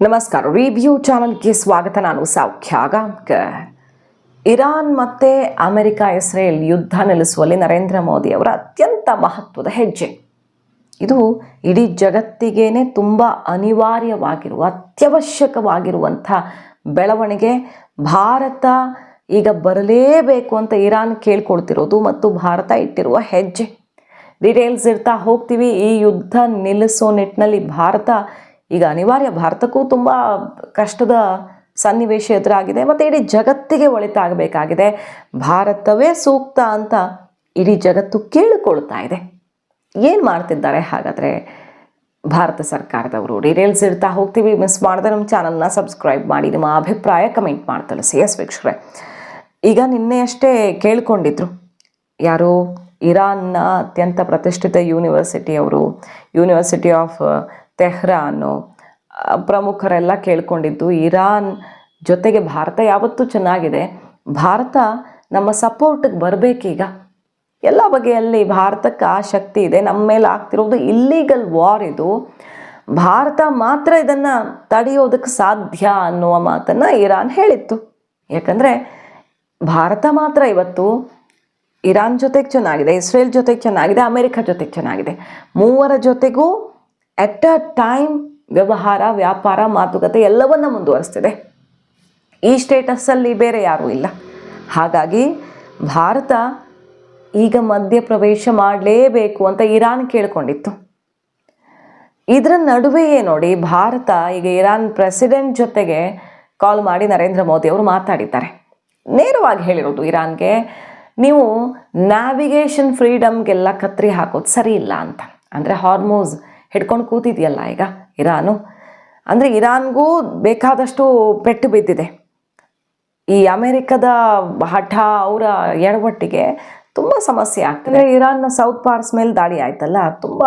ನಮಸ್ಕಾರ. ರಿವ್ಯೂ ಚಾನಲ್ಗೆ ಸ್ವಾಗತ. ನಾನು ಸೌಖ್ಯ ಗಾಂವ್ಕರ್. ಇರಾನ್ ಮತ್ತು ಅಮೆರಿಕ ಇಸ್ರೇಲ್ ಯುದ್ಧ ನಿಲ್ಲಿಸುವಲ್ಲಿ ನರೇಂದ್ರ ಮೋದಿ ಅವರ ಅತ್ಯಂತ ಮಹತ್ವದ ಹೆಜ್ಜೆ ಇದು. ಇಡೀ ಜಗತ್ತಿಗೇನೆ ತುಂಬ ಅನಿವಾರ್ಯವಾಗಿರುವ ಅತ್ಯವಶ್ಯಕವಾಗಿರುವಂಥ ಬೆಳವಣಿಗೆ. ಭಾರತ ಈಗ ಬರಲೇಬೇಕು ಅಂತ ಇರಾನ್ ಕೇಳ್ಕೊಳ್ತಿರೋದು ಮತ್ತು ಭಾರತ ಇಟ್ಟಿರುವ ಹೆಜ್ಜೆ ಡೀಟೇಲ್ಸ್ ಇರ್ತಾ ಹೋಗ್ತೀವಿ. ಈ ಯುದ್ಧ ನಿಲ್ಲಿಸೋ ನಿಟ್ಟಿನಲ್ಲಿ ಭಾರತ ಈಗ ಅನಿವಾರ್ಯ. ಭಾರತಕ್ಕೂ ತುಂಬ ಕಷ್ಟದ ಸನ್ನಿವೇಶ ಎದುರಾಗಿದೆ ಮತ್ತು ಇಡೀ ಜಗತ್ತಿಗೆ ಒಳಿತಾಗಬೇಕಾಗಿದೆ. ಭಾರತವೇ ಸೂಕ್ತ ಅಂತ ಇಡೀ ಜಗತ್ತು ಕೇಳಿಕೊಳ್ತಾ ಇದೆ. ಏನು ಮಾಡ್ತಿದ್ದಾರೆ ಹಾಗಾದರೆ ಭಾರತ ಸರ್ಕಾರದವರು? ಡೀಟೇಲ್ಸ್ ಇರ್ತಾ ಹೋಗ್ತೀವಿ. ಮಿಸ್ ಮಾಡಿದ್ರೆ ನಮ್ಮ ಚಾನಲ್ನ ಸಬ್ಸ್ಕ್ರೈಬ್ ಮಾಡಿ, ನಿಮ್ಮ ಅಭಿಪ್ರಾಯ ಕಮೆಂಟ್ ಮಾಡಿ ತಿಳಿಸಿ. ಎಸ್ ವೀಕ್ಷಕರೇ, ಈಗ ನಿನ್ನೆ ಅಷ್ಟೇ ಕೇಳ್ಕೊಂಡಿದ್ರು ಯಾರು, ಇರಾನ್ನ ಅತ್ಯಂತ ಪ್ರತಿಷ್ಠಿತ ಯೂನಿವರ್ಸಿಟಿ ಆಫ್ ತೆಹ್ರಾನು ಪ್ರಮುಖರೆಲ್ಲ ಕೇಳ್ಕೊಂಡಿದ್ದು, ಇರಾನ್ ಜೊತೆಗೆ ಭಾರತ ಯಾವತ್ತೂ ಚೆನ್ನಾಗಿದೆ, ಭಾರತ ನಮ್ಮ ಸಪೋರ್ಟಿಗೆ ಬರಬೇಕೀಗ. ಎಲ್ಲ ಬಗೆಯಲ್ಲಿ ಭಾರತಕ್ಕೆ ಆ ಶಕ್ತಿ ಇದೆ. ನಮ್ಮ ಮೇಲೆ ಆಗ್ತಿರೋದು ಇಲ್ಲೀಗಲ್ ವಾರ್. ಇದು ಭಾರತ ಮಾತ್ರ ಇದನ್ನು ತಡೆಯೋದಕ್ಕೆ ಸಾಧ್ಯ ಅನ್ನುವ ಮಾತನ್ನು ಇರಾನ್ ಹೇಳಿತ್ತು. ಯಾಕಂದರೆ ಭಾರತ ಮಾತ್ರ ಇವತ್ತು ಇರಾನ್ ಜೊತೆಗೆ ಚೆನ್ನಾಗಿದೆ, ಇಸ್ರೇಲ್ ಜೊತೆಗೆ ಚೆನ್ನಾಗಿದೆ, ಅಮೆರಿಕ ಜೊತೆಗೆ ಚೆನ್ನಾಗಿದೆ. ಮೂವರ ಜೊತೆಗೂ ಎಟ್ ಅ ಟೈಮ್ ವ್ಯವಹಾರ, ವ್ಯಾಪಾರ, ಮಾತುಕತೆ ಎಲ್ಲವನ್ನ ಮುಂದುವರಿಸ್ತಿದೆ. ಈ ಸ್ಟೇಟಸ್ಸಲ್ಲಿ ಬೇರೆ ಯಾರೂ ಇಲ್ಲ. ಹಾಗಾಗಿ ಭಾರತ ಈಗ ಮಧ್ಯಪ್ರವೇಶ ಮಾಡಲೇಬೇಕು ಅಂತ ಇರಾನ್ ಕೇಳ್ಕೊಂಡಿತ್ತು. ಇದರ ನಡುವೆಯೇ ನೋಡಿ, ಭಾರತ ಈಗ ಇರಾನ್ ಪ್ರೆಸಿಡೆಂಟ್ ಜೊತೆಗೆ ಕಾಲ್ ಮಾಡಿ ನರೇಂದ್ರ ಮೋದಿ ಅವರು ಮಾತಾಡಿದ್ದಾರೆ. ನೇರವಾಗಿ ಹೇಳಿರೋದು ಇರಾನ್ಗೆ, ನೀವು ನ್ಯಾವಿಗೇಷನ್ ಫ್ರೀಡಮ್ಗೆಲ್ಲ ಕತ್ರಿ ಹಾಕೋದು ಸರಿ ಇಲ್ಲ ಅಂತ. ಅಂದರೆ ಹಾರ್ಮೋಸ್ ಹಿಡ್ಕೊಂಡು ಕೂತಿದೆಯಲ್ಲ ಈಗ ಇರಾನು, ಅಂದರೆ ಇರಾನ್ಗೂ ಬೇಕಾದಷ್ಟು ಪೆಟ್ಟು ಬಿದ್ದಿದೆ. ಈ ಅಮೆರಿಕದ ಹಠ, ಅವರ ಎಡವಟ್ಟಿಗೆ ತುಂಬ ಸಮಸ್ಯೆ ಆಗ್ತದೆ. ಇರಾನ್ನ ಸೌತ್ ಪಾರ್ಸ್ ಮೇಲೆ ದಾಳಿ ಆಯ್ತಲ್ಲ, ತುಂಬ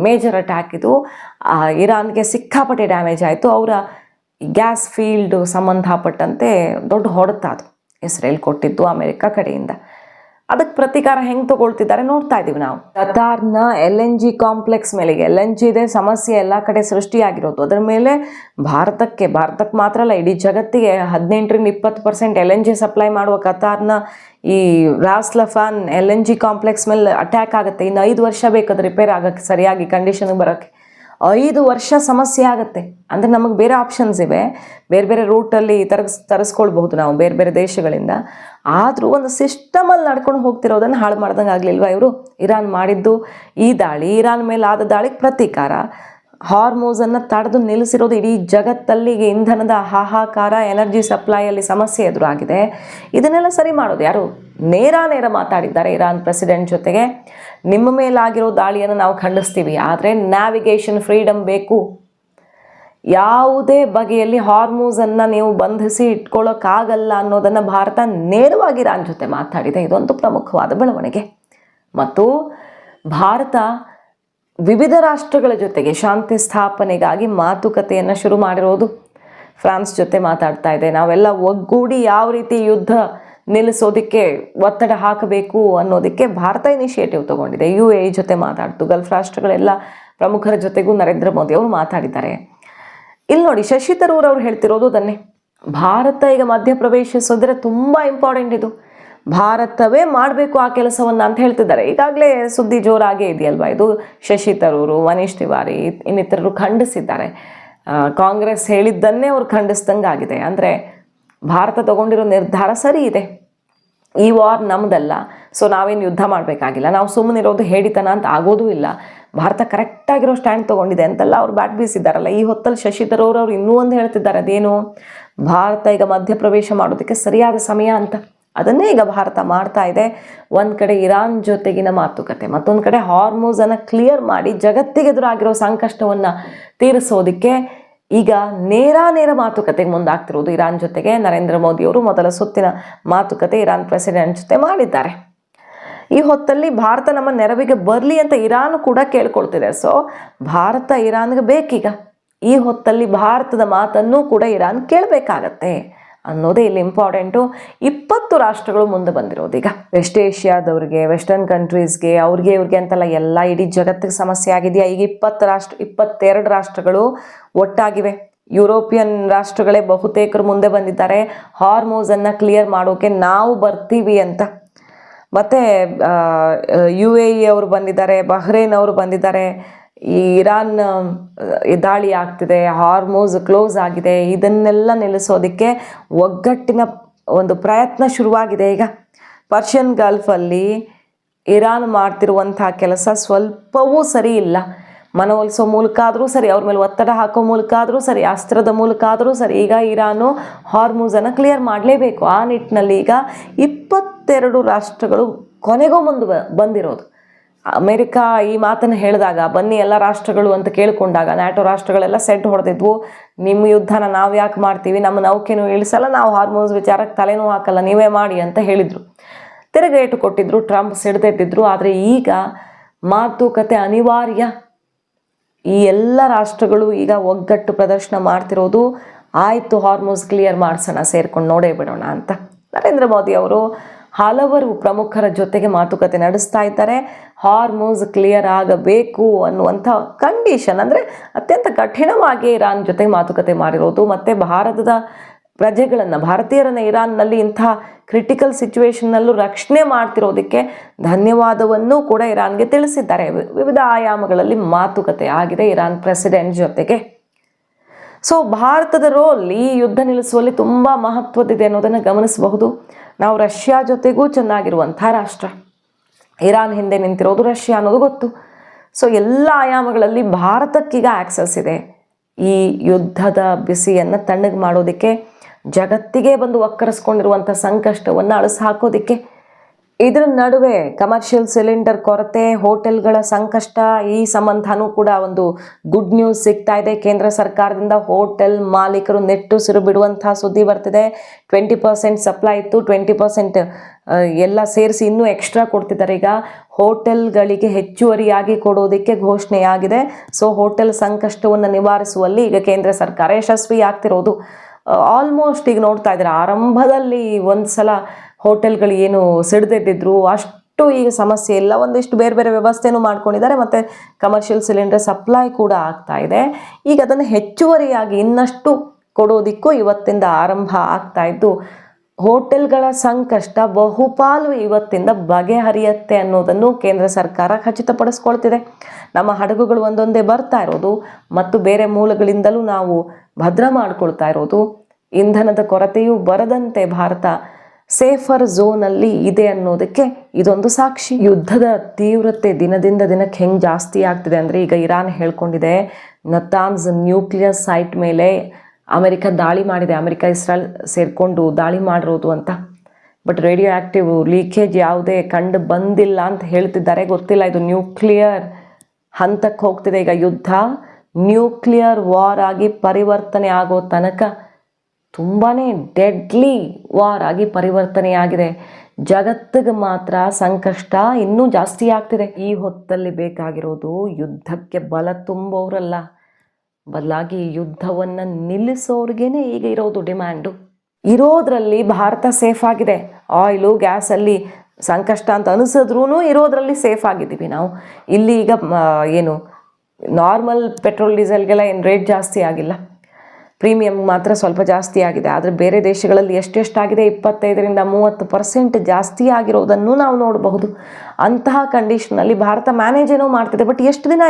ಮೇಜರ್ ಅಟ್ಯಾಕ್ ಇದು. ಇರಾನ್ಗೆ ಸಿಕ್ಕಾಪಟ್ಟೆ ಡ್ಯಾಮೇಜ್ ಆಯಿತು. ಅವರ ಗ್ಯಾಸ್ ಫೀಲ್ಡ್ ಸಂಬಂಧಪಟ್ಟಂತೆ ದೊಡ್ಡ ಹೊಡೆತ ಅದು ಇಸ್ರೇಲ್ ಕೊಟ್ಟಿದ್ದು ಅಮೆರಿಕ ಕಡೆಯಿಂದ. ಅದಕ್ಕೆ ಪ್ರತೀಕಾರ ಹೆಂಗೆ ತಗೊಳ್ತಿದ್ದಾರೆ ನೋಡ್ತಾ ಇದ್ದೀವಿ ನಾವು. ಕತಾರ್ನ LNG ಕಾಂಪ್ಲೆಕ್ಸ್ ಮೇಲೆ, LNG ಇದೆ ಸಮಸ್ಯೆ ಎಲ್ಲ ಕಡೆ ಸೃಷ್ಟಿಯಾಗಿರೋದು. ಅದರ ಮೇಲೆ ಭಾರತಕ್ಕೆ ಮಾತ್ರ ಅಲ್ಲ, ಇಡೀ ಜಗತ್ತಿಗೆ 18-20% LNG ಸಪ್ಲೈ ಮಾಡುವ ಕತಾರ್ನ ಈ ರಾಸ್ ಲಫಾನ್ LNG ಕಾಂಪ್ಲೆಕ್ಸ್ ಮೇಲೆ ಅಟ್ಯಾಕ್ ಆಗುತ್ತೆ. ಇನ್ನು 5 ವರ್ಷ ಬೇಕಾದ್ರೆ ರಿಪೇರ್ ಆಗೋಕ್ಕೆ, ಸರಿಯಾಗಿ ಕಂಡೀಷನ್ಗೆ ಬರೋಕ್ಕೆ 5 ವರ್ಷ ಸಮಸ್ಯೆ ಆಗುತ್ತೆ. ಅಂದರೆ ನಮಗೆ ಬೇರೆ ಆಪ್ಷನ್ಸ್ ಇವೆ, ಬೇರೆ ರೂಟಲ್ಲಿ ತರಿಸ್ಕೊಳ್ಬಹುದು ನಾವು ಬೇರೆ ದೇಶಗಳಿಂದ. ಆದರೂ ಒಂದು ಸಿಸ್ಟಮಲ್ಲಿ ನಡ್ಕೊಂಡು ಹೋಗ್ತಿರೋದನ್ನು ಹಾಳು ಮಾಡ್ದಂಗೆ ಆಗಲಿಲ್ವಾ ಇವರು? ಇರಾನ್ ಮಾಡಿದ್ದು ಈ ದಾಳಿ, ಇರಾನ್ ಮೇಲೆ ಆದ ದಾಳಿಗೆ ಪ್ರತೀಕಾರ. ಹಾರ್ಮೋಸನ್ನು ತಡೆದು ನಿಲ್ಲಿಸಿರೋದು. ಇಡೀ ಜಗತ್ತಲ್ಲಿ ಇಂಧನದ ಹಾಹಾಕಾರ, ಎನರ್ಜಿ ಸಪ್ಲೈಯಲ್ಲಿ ಸಮಸ್ಯೆ ಎದುರಾಗಿದೆ. ಇದನ್ನೆಲ್ಲ ಸರಿ ಮಾಡೋದು ಯಾರು? ನೇರ ಮಾತಾಡಿದ್ದಾರೆ ಇರಾನ್ ಪ್ರೆಸಿಡೆಂಟ್ ಜೊತೆಗೆ. ನಿಮ್ಮ ಮೇಲಾಗಿರೋ ದಾಳಿಯನ್ನು ನಾವು ಖಂಡಿಸ್ತೀವಿ, ಆದರೆ ನ್ಯಾವಿಗೇಷನ್ ಫ್ರೀಡಮ್ ಬೇಕು. ಯಾವುದೇ ಬಗೆಯಲ್ಲಿ ಹಾರ್ಮೋಸನ್ನು ನೀವು ಬಂಧಿಸಿ ಇಟ್ಕೊಳ್ಳೋಕ್ಕಾಗಲ್ಲ ಅನ್ನೋದನ್ನು ಭಾರತ ನೇರವಾಗಿ ಇರಾನ್ ಜೊತೆ ಮಾತಾಡಿದೆ. ಇದೊಂದು ಪ್ರಮುಖವಾದ ಬೆಳವಣಿಗೆ. ಮತ್ತು ಭಾರತ ವಿವಿಧ ರಾಷ್ಟ್ರಗಳ ಜೊತೆಗೆ ಶಾಂತಿ ಸ್ಥಾಪನೆಗಾಗಿ ಮಾತುಕತೆಯನ್ನು ಶುರು ಮಾಡಿರೋದು. ಫ್ರಾನ್ಸ್ ಜೊತೆ ಮಾತಾಡ್ತಾ ಇದೆ. ನಾವೆಲ್ಲ ಒಗ್ಗೂಡಿ ಯಾವ ರೀತಿ ಯುದ್ಧ ನಿಲ್ಲಿಸೋದಕ್ಕೆ ಒತ್ತಡ ಹಾಕಬೇಕು ಅನ್ನೋದಕ್ಕೆ ಭಾರತ ಇನಿಷಿಯೇಟಿವ್ ತಗೊಂಡಿದೆ. UAE ಜೊತೆ ಮಾತಾಡ್ತು. ಗಲ್ಫ್ ರಾಷ್ಟ್ರಗಳೆಲ್ಲ ಪ್ರಮುಖರ ಜೊತೆಗೂ ನರೇಂದ್ರ ಮೋದಿ ಅವರು ಮಾತಾಡಿದ್ದಾರೆ. ಇಲ್ಲಿ ನೋಡಿ, ಶಶಿ ತರೂರ್ ಅವರು ಹೇಳ್ತಿರೋದು ಅದನ್ನೇ. ಭಾರತ ಈಗ ಮಧ್ಯಪ್ರವೇಶಿಸೋದ್ರೆ ತುಂಬ ಇಂಪಾರ್ಟೆಂಟ್ ಇದು, ಭಾರತವೇ ಮಾಡಬೇಕು ಆ ಕೆಲಸವನ್ನು ಅಂತ ಹೇಳ್ತಿದ್ದಾರೆ. ಈಗಾಗಲೇ ಸುದ್ದಿ ಜೋರಾಗೇ ಇದೆಯಲ್ವಾ ಇದು. ಶಶಿ ತರೂರು, ಮನೀಶ್ ತಿವಾರಿ ಇನ್ನಿತರರು ಖಂಡಿಸಿದ್ದಾರೆ. ಕಾಂಗ್ರೆಸ್ ಹೇಳಿದ್ದನ್ನೇ ಅವ್ರು ಖಂಡಿಸ್ದಂಗೆ ಆಗಿದೆ. ಅಂದರೆ ಭಾರತ ತಗೊಂಡಿರೋ ನಿರ್ಧಾರ ಸರಿ ಇದೆ. ಈ ವಾರ್ ನಮ್ಮದಲ್ಲ, ಸೊ ನಾವೇನು ಯುದ್ಧ ಮಾಡಬೇಕಾಗಿಲ್ಲ, ನಾವು ಸುಮ್ಮನಿರೋದು ಹೇಳಿತನ ಅಂತ ಆಗೋದೂ ಇಲ್ಲ. ಭಾರತ ಕರೆಕ್ಟಾಗಿರೋ ಸ್ಟ್ಯಾಂಡ್ ತೊಗೊಂಡಿದೆ ಅಂತೆಲ್ಲ ಅವ್ರು ಬ್ಯಾಟ್ ಬೀಸಿದ್ದಾರಲ್ಲ. ಈ ಹೊತ್ತಲ್ಲಿ ಶಶಿ ತರೂರ್ ಅವರು ಇನ್ನೂ ಒಂದು ಹೇಳ್ತಿದ್ದಾರೆ, ಅದೇನು, ಭಾರತ ಈಗ ಮಧ್ಯಪ್ರವೇಶ ಮಾಡೋದಕ್ಕೆ ಸರಿಯಾದ ಸಮಯ ಅಂತ. ಅದನ್ನೇ ಈಗ ಭಾರತ ಮಾಡ್ತಾ ಇದೆ. ಒಂದು ಕಡೆ ಇರಾನ್ ಜೊತೆಗಿನ ಮಾತುಕತೆ, ಮತ್ತೊಂದು ಕಡೆ ಹಾರ್ಮೋಸನ್ನು ಕ್ಲಿಯರ್ ಮಾಡಿ ಜಗತ್ತಿಗೆ ಎದುರಾಗಿರೋ ಸಂಕಷ್ಟವನ್ನು ತೀರಿಸೋದಕ್ಕೆ ಈಗ ನೇರ ಮಾತುಕತೆಗೆ ಮುಂದಾಗ್ತಿರೋದು ಇರಾನ್ ಜೊತೆಗೆ. ನರೇಂದ್ರ ಮೋದಿಯವರು ಮೊದಲ ಸುತ್ತಿನ ಮಾತುಕತೆ ಇರಾನ್ ಪ್ರೆಸಿಡೆಂಟ್ ಜೊತೆ ಮಾಡಿದ್ದಾರೆ. ಈ ಹೊತ್ತಲ್ಲಿ ಭಾರತ ನಮ್ಮ ನೆರವಿಗೆ ಬರಲಿ ಅಂತ ಇರಾನ್ ಕೂಡ ಕೇಳ್ಕೊಳ್ತಿದೆ. ಸೊ ಭಾರತ ಇರಾನ್ಗೆ ಬೇಕೀಗ. ಈ ಹೊತ್ತಲ್ಲಿ ಭಾರತದ ಮಾತನ್ನು ಕೂಡ ಇರಾನ್ ಕೇಳಬೇಕಾಗತ್ತೆ ಅನ್ನೋದೇ ಇಲ್ಲಿ ಇಂಪಾರ್ಟೆಂಟು. 20 ರಾಷ್ಟ್ರಗಳು ಮುಂದೆ ಬಂದಿರೋದು ಈಗ. ವೆಸ್ಟ್ ಏಷ್ಯಾದವ್ರಿಗೆ, ವೆಸ್ಟರ್ನ್ ಕಂಟ್ರೀಸ್ಗೆ, ಇವ್ರಿಗೆ ಅಂತಲ್ಲ, ಎಲ್ಲ ಇಡೀ ಜಗತ್ತಿಗೆ ಸಮಸ್ಯೆ ಆಗಿದೆಯಾ. ಈಗ 22 ರಾಷ್ಟ್ರಗಳು ಒಟ್ಟಾಗಿವೆ. ಯುರೋಪಿಯನ್ ರಾಷ್ಟ್ರಗಳೇ ಬಹುತೇಕರು ಮುಂದೆ ಬಂದಿದ್ದಾರೆ ಹಾರ್ಮೋಸನ್ನು ಕ್ಲಿಯರ್ ಮಾಡೋಕೆ ನಾವು ಬರ್ತೀವಿ ಅಂತ. ಮತ್ತು UAE ಅವರು ಬಂದಿದ್ದಾರೆ, ಬಹ್ರೇನ್ ಅವರು ಬಂದಿದ್ದಾರೆ. ಈ ಇರಾನ್ ದಾಳಿ ಆಗ್ತಿದೆ, ಹಾರ್ಮೋಸ್ ಕ್ಲೋಸ್ ಆಗಿದೆ, ಇದನ್ನೆಲ್ಲ ನಿಲ್ಲಿಸೋದಕ್ಕೆ ಒಗ್ಗಟ್ಟಿನ ಒಂದು ಪ್ರಯತ್ನ ಶುರುವಾಗಿದೆ ಈಗ. ಪರ್ಷಿಯನ್ ಗಲ್ಫಲ್ಲಿ ಇರಾನ್ ಮಾಡ್ತಿರುವಂಥ ಕೆಲಸ ಸ್ವಲ್ಪವೂ ಸರಿ ಇಲ್ಲ. ಮನವೊಲಿಸೋ ಮೂಲಕ ಆದರೂ ಸರಿ, ಅವ್ರ ಮೇಲೆ ಒತ್ತಡ ಹಾಕೋ ಮೂಲಕ ಆದರೂ ಸರಿ, ಅಸ್ತ್ರದ ಮೂಲಕ ಆದರೂ ಸರಿ, ಈಗ ಇರಾನು ಹಾರ್ಮೂಸನ್ನು ಕ್ಲಿಯರ್ ಮಾಡಲೇಬೇಕು. ಆ ನಿಟ್ಟಿನಲ್ಲಿ ಈಗ 22 ರಾಷ್ಟ್ರಗಳು ಕೊನೆಗೂ ಬಂದಿರೋದು. ಅಮೆರಿಕ ಈ ಮಾತನ್ನು ಹೇಳಿದಾಗ, ಬನ್ನಿ ಎಲ್ಲ ರಾಷ್ಟ್ರಗಳು ಅಂತ ಕೇಳಿಕೊಂಡಾಗ, ನ್ಯಾಟೋ ರಾಷ್ಟ್ರಗಳೆಲ್ಲ ಸೆಟ್ ಹೊಡೆದಿದ್ವು. ನಿಮ್ಮ ಯುದ್ಧನ ನಾವು ಯಾಕೆ ಮಾಡ್ತೀವಿ, ನಮ್ಮ ನೌಕೆನೂ ಇಳಿಸಲ್ಲ, ನಾವು ಹಾರ್ಮೋನ್ಸ್ ವಿಚಾರಕ್ಕೆ ತಲೆನೂ ಹಾಕಲ್ಲ, ನೀವೇ ಮಾಡಿ ಅಂತ ಹೇಳಿದರು. ತಿರುಗೇಟು ಕೊಟ್ಟಿದ್ರು, ಟ್ರಂಪ್ ಸಿಡ್ದೆಟ್ಟಿದ್ರು. ಆದರೆ ಈಗ ಮಾತುಕತೆ ಅನಿವಾರ್ಯ. ಈ ಎಲ್ಲ ರಾಷ್ಟ್ರಗಳು ಈಗ ಒಗ್ಗಟ್ಟು ಪ್ರದರ್ಶನ ಮಾಡ್ತಿರೋದು, ಆಯಿತು ಹಾರ್ಮೋನ್ಸ್ ಕ್ಲಿಯರ್ ಮಾಡಿಸೋಣ, ಸೇರ್ಕೊಂಡು ನೋಡೇ ಬಿಡೋಣ ಅಂತ. ನರೇಂದ್ರ ಮೋದಿ ಅವರು ಹಲವರು ಪ್ರಮುಖರ ಜೊತೆಗೆ ಮಾತುಕತೆ ನಡೆಸ್ತಾ ಇದ್ದಾರೆ. ಹಾರ್ಮೋನ್ಸ್ ಕ್ಲಿಯರ್ ಆಗಬೇಕು ಅನ್ನುವಂಥ ಕಂಡೀಷನ್, ಅಂದರೆ ಅತ್ಯಂತ ಕಠಿಣವಾಗಿ ಇರಾನ್ ಜೊತೆಗೆ ಮಾತುಕತೆ ಮಾಡಿರೋದು. ಮತ್ತು ಭಾರತದ ಪ್ರಜೆಗಳನ್ನು, ಭಾರತೀಯರನ್ನು ಇರಾನ್ನಲ್ಲಿ ಇಂಥ ಕ್ರಿಟಿಕಲ್ ಸಿಚುವೇಷನ್ನಲ್ಲೂ ರಕ್ಷಣೆ ಮಾಡ್ತಿರೋದಕ್ಕೆ ಧನ್ಯವಾದವನ್ನು ಕೂಡ ಇರಾನ್ಗೆ ತಿಳಿಸಿದ್ದಾರೆ. ವಿವಿಧ ಆಯಾಮಗಳಲ್ಲಿ ಮಾತುಕತೆ ಆಗಿದೆ ಇರಾನ್ ಪ್ರೆಸಿಡೆಂಟ್ ಜೊತೆಗೆ. ಸೊ ಭಾರತದ ರೋಲ್ ಈ ಯುದ್ಧ ನಿಲ್ಲಿಸುವಲ್ಲಿ ತುಂಬ ಮಹತ್ವದಿದೆ ಅನ್ನೋದನ್ನು ಗಮನಿಸಬಹುದು. ನಾವು ರಷ್ಯಾ ಜೊತೆಗೂ ಚೆನ್ನಾಗಿರುವಂಥ ರಾಷ್ಟ್ರ, ಇರಾನ್ ಹಿಂದೆ ನಿಂತಿರೋದು ರಷ್ಯಾ ಅನ್ನೋದು ಗೊತ್ತು. ಸೊ ಎಲ್ಲ ಆಯಾಮಗಳಲ್ಲಿ ಭಾರತಕ್ಕೀಗ ಆಕ್ಸಸ್ ಇದೆ ಈ ಯುದ್ಧದ ಬಿಸಿಯನ್ನು ತಣ್ಣಗೆ ಮಾಡೋದಕ್ಕೆ, ಜಗತ್ತಿಗೆ ಬಂದು ಒಕ್ಕರಿಸ್ಕೊಂಡಿರುವಂಥ ಸಂಕಷ್ಟವನ್ನು ಅಳಿಸಿ ಹಾಕೋದಕ್ಕೆ. ಇದರ ನಡುವೆ ಕಮರ್ಷಿಯಲ್ ಸಿಲಿಂಡರ್ ಕೊರತೆ, ಹೋಟೆಲ್ಗಳ ಸಂಕಷ್ಟ, ಈ ಸಂಬಂಧನೂ ಕೂಡ ಒಂದು ಗುಡ್ ನ್ಯೂಸ್ ಸಿಗ್ತಾ ಇದೆ ಕೇಂದ್ರ ಸರ್ಕಾರದಿಂದ. ಹೋಟೆಲ್ ಮಾಲೀಕರು ನೆಟ್ಟುಸಿರು ಬಿಡುವಂಥ ಸುದ್ದಿ ಬರ್ತಿದೆ. 20% ಸಪ್ಲೈ ಇತ್ತು, 20% ಎಲ್ಲ ಸೇರಿಸಿ ಇನ್ನೂ ಎಕ್ಸ್ಟ್ರಾ ಕೊಡ್ತಿದ್ದಾರೆ. ಈಗ ಹೋಟೆಲ್ಗಳಿಗೆ ಹೆಚ್ಚುವರಿಯಾಗಿ ಕೊಡೋದಕ್ಕೆ ಘೋಷಣೆಯಾಗಿದೆ. ಸೊ ಹೋಟೆಲ್ ಸಂಕಷ್ಟವನ್ನು ನಿವಾರಿಸುವಲ್ಲಿ ಈಗ ಕೇಂದ್ರ ಸರ್ಕಾರ ಯಶಸ್ವಿ ಆಗ್ತಿರೋದು. ಆಲ್ಮೋಸ್ಟ್ ಈಗ ನೋಡ್ತಾ ಇದ್ದಾರೆ, ಆರಂಭದಲ್ಲಿ ಒಂದು ಸಲ ಹೋಟೆಲ್ಗಳು ಏನು ಸಿಡ್ದೆಟ್ಟಿದ್ರು ಅಷ್ಟು ಈಗ ಸಮಸ್ಯೆ ಇಲ್ಲ. ಒಂದಿಷ್ಟು ಬೇರೆ ಬೇರೆ ವ್ಯವಸ್ಥೆನೂ ಮಾಡ್ಕೊಂಡಿದ್ದಾರೆ. ಮತ್ತು ಕಮರ್ಷಿಯಲ್ ಸಿಲಿಂಡರ್ ಸಪ್ಲೈ ಕೂಡ ಆಗ್ತಾ ಇದೆ. ಈಗ ಅದನ್ನು ಹೆಚ್ಚುವರಿಯಾಗಿ ಇನ್ನಷ್ಟು ಕೊಡೋದಕ್ಕೂ ಇವತ್ತಿಂದ ಆರಂಭ ಆಗ್ತಾ ಇದ್ದು, ಹೋಟೆಲ್ಗಳ ಸಂಕಷ್ಟ ಬಹುಪಾಲು ಇವತ್ತಿಂದ ಬಗೆಹರಿಯುತ್ತೆ ಅನ್ನೋದನ್ನು ಕೇಂದ್ರ ಸರ್ಕಾರ ಖಚಿತಪಡಿಸ್ಕೊಳ್ತಿದೆ. ನಮ್ಮ ಹಡಗುಗಳು ಒಂದೊಂದೇ ಬರ್ತಾ ಇರೋದು ಮತ್ತು ಬೇರೆ ಮೂಲಗಳಿಂದಲೂ ನಾವು ಭದ್ರ ಮಾಡ್ಕೊಳ್ತಾ ಇರೋದು, ಇಂಧನದ ಕೊರತೆಯೂ ಬರದಂತೆ ಭಾರತ ಸೇಫರ್ ಝೋನಲ್ಲಿ ಇದೆ ಅನ್ನೋದಕ್ಕೆ ಇದೊಂದು ಸಾಕ್ಷಿ. ಯುದ್ಧದ ತೀವ್ರತೆ ದಿನದಿಂದ ದಿನಕ್ಕೆ ಹೆಂಗೆ ಜಾಸ್ತಿ ಆಗ್ತಿದೆ ಅಂದರೆ, ಈಗ ಇರಾನ್ ಹೇಳ್ಕೊಂಡಿದೆ ನತಾನ್ಸ್ ನ್ಯೂಕ್ಲಿಯರ್ ಸೈಟ್ ಮೇಲೆ ಅಮೆರಿಕ ದಾಳಿ ಮಾಡಿದೆ, ಅಮೆರಿಕ ಇಸ್ರೇಲ್ ಸೇರಿಕೊಂಡು ದಾಳಿ ಮಾಡಿರೋದು ಅಂತ. ಬಟ್ ರೇಡಿಯೋ ಆ್ಯಕ್ಟಿವ್ ಲೀಕೇಜ್ ಯಾವುದೇ ಕಂಡು ಬಂದಿಲ್ಲ ಅಂತ ಹೇಳ್ತಿದ್ದಾರೆ. ಗೊತ್ತಿಲ್ಲ, ಇದು ನ್ಯೂಕ್ಲಿಯರ್ ಹಂತಕ್ಕೆ ಹೋಗ್ತಿದೆ ಈಗ ಯುದ್ಧ. ನ್ಯೂಕ್ಲಿಯರ್ ವಾರ್ ಆಗಿ ಪರಿವರ್ತನೆ ಆಗೋ ತನಕ ತುಂಬಾ ಡೆಡ್ಲಿ ವಾರ್ ಆಗಿ ಪರಿವರ್ತನೆಯಾಗಿದೆ. ಜಗತ್ತಿಗೆ ಮಾತ್ರ ಸಂಕಷ್ಟ ಇನ್ನೂ ಜಾಸ್ತಿ ಆಗ್ತಿದೆ. ಈ ಹೊತ್ತಲ್ಲಿ ಬೇಕಾಗಿರೋದು ಯುದ್ಧಕ್ಕೆ ಬಲ ತುಂಬೋರಲ್ಲ, ಬದಲಾಗಿ ಯುದ್ಧವನ್ನು ನಿಲ್ಲಿಸೋರ್ಗೇನೆ ಈಗ ಇರೋದು ಡಿಮ್ಯಾಂಡು. ಇರೋದ್ರಲ್ಲಿ ಭಾರತ ಸೇಫ್ ಆಗಿದೆ. ಆಯಿಲು ಗ್ಯಾಸಲ್ಲಿ ಸಂಕಷ್ಟ ಅಂತ ಅನಿಸಿದ್ರೂ ಇರೋದ್ರಲ್ಲಿ ಸೇಫ್ ಆಗಿದ್ದೀವಿ ನಾವು. ಇಲ್ಲಿ ಈಗ ಏನು ನಾರ್ಮಲ್ ಪೆಟ್ರೋಲ್ ಡೀಸೆಲ್ಗೆಲ್ಲ ಏನು ರೇಟ್ ಜಾಸ್ತಿ ಆಗಿಲ್ಲ, ಪ್ರೀಮಿಯಮ್ ಮಾತ್ರ ಸ್ವಲ್ಪ ಜಾಸ್ತಿ ಆಗಿದೆ. ಆದರೆ ಬೇರೆ ದೇಶಗಳಲ್ಲಿ ಎಷ್ಟೆಷ್ಟಾಗಿದೆ, 25-30% ಜಾಸ್ತಿ ಆಗಿರೋದನ್ನು ನಾವು ನೋಡಬಹುದು. ಅಂತಹ ಕಂಡೀಷನಲ್ಲಿ ಭಾರತ ಮ್ಯಾನೇಜ್ ಏನೋ ಮಾಡ್ತಿದೆ. ಬಟ್ ಎಷ್ಟು ದಿನ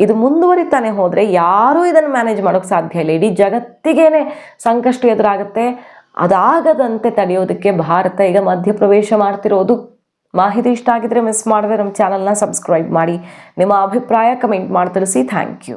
ಇದು ಮುಂದುವರಿತಾನೆ ಹೋದರೆ ಯಾರೂ ಇದನ್ನು ಮ್ಯಾನೇಜ್ ಮಾಡೋಕ್ಕೆ ಸಾಧ್ಯ ಇಲ್ಲ. ಇಡೀ ಜಗತ್ತಿಗೇನೆ ಸಂಕಷ್ಟ ಎದುರಾಗುತ್ತೆ. ಅದಾಗದಂತೆ ತಡೆಯೋದಕ್ಕೆ ಭಾರತ ಈಗ ಮಧ್ಯಪ್ರವೇಶ ಮಾಡ್ತಿರೋದು. ಮಾಹಿತಿ ಇಷ್ಟ ಆಗಿದ್ರೆ ಮಿಸ್ ಮಾಡಿದ್ರೆ ನಮ್ಮ ಚಾನಲ್ನ ಸಬ್ಸ್ಕ್ರೈಬ್ ಮಾಡಿ, ನಿಮ್ಮ ಅಭಿಪ್ರಾಯ ಕಮೆಂಟ್ ಮಾಡಿ ತಿಳಿಸಿ. Thank you.